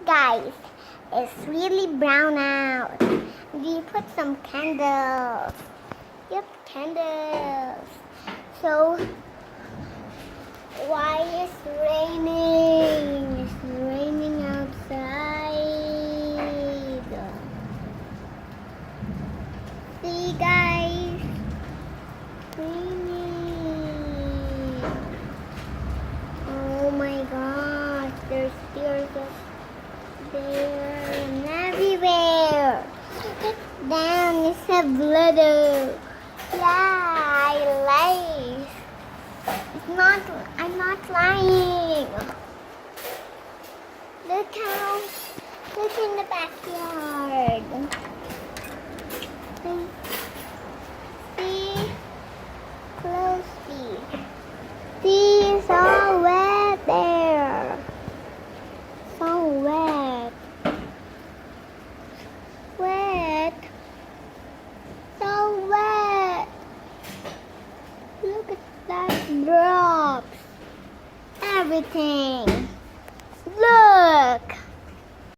Guys, it's really brown out. We put some candles. Yep, candles. So, why is raining? It's raining outside. See, guys? Raining. Oh my gosh, there's tears there and everywhere. Damn, it's a blood. Yeah, I lie. I'm not lying. Look in the backyard. See, closely. See, it's all wet there. So wet. Wet. So wet. Look at that drops. Everything.